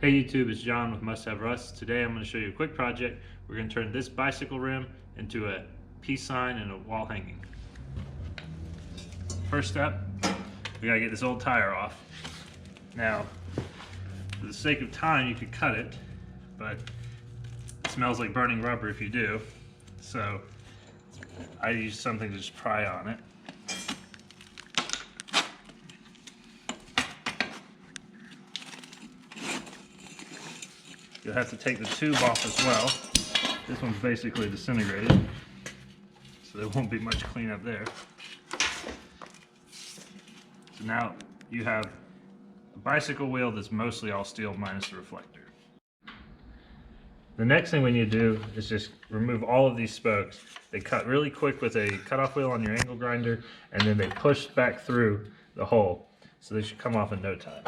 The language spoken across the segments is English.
Hey YouTube, it's John with Must Have Rust. Today I'm going to show you a quick project. We're going to turn this bicycle rim into a peace sign and a wall hanging. First step, we got to get this old tire off. Now, for the sake of time, you could cut it, but it smells like burning rubber if you do. So I use something to just pry on it. You'll have to take the tube off as well. This one's basically disintegrated, so there won't be much cleanup there. So now you have a bicycle wheel that's mostly all steel minus the reflector. The next thing we need to do is just remove all of these spokes. They cut really quick with a cutoff wheel on your angle grinder, and then they push back through the hole. So they should come off in no time.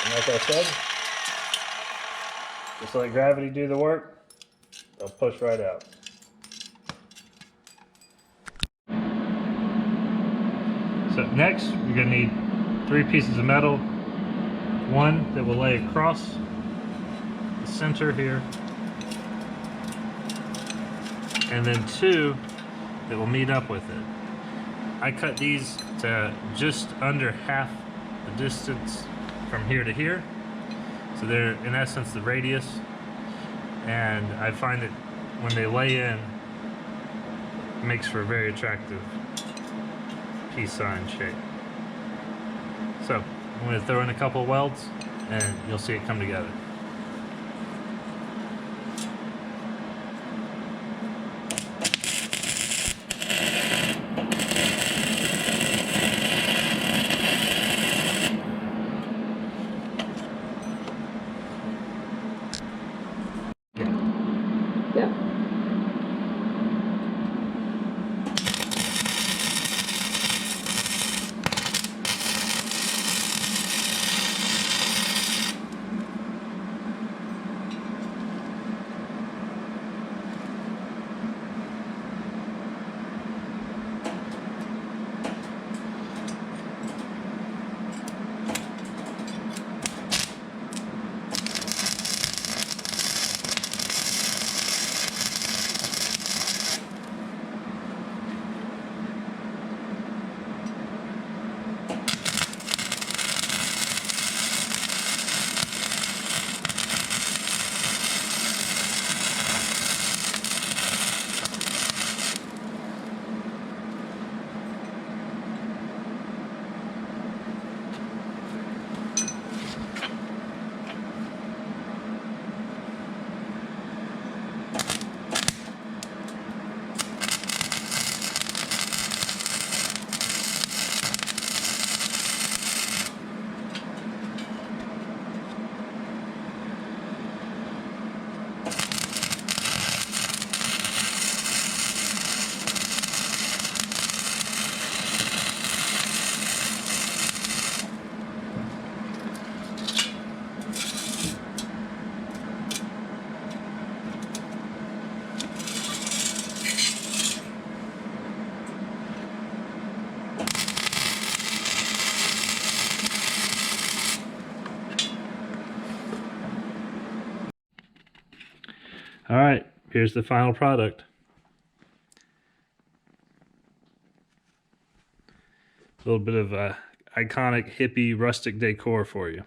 Like I said, just let gravity do the work, they'll push right out. So next, you're going to need 3 pieces of metal. One that will lay across the center here, and then 2 that will meet up with it. I cut these to just under half the distance from here to here, so they're in essence the radius, and I find that when they lay in, it makes for a very attractive peace sign shape. So I'm going to throw in a couple of welds and you'll see it come together. Yeah. All right, here's the final product. A little bit of iconic hippie rustic decor for you.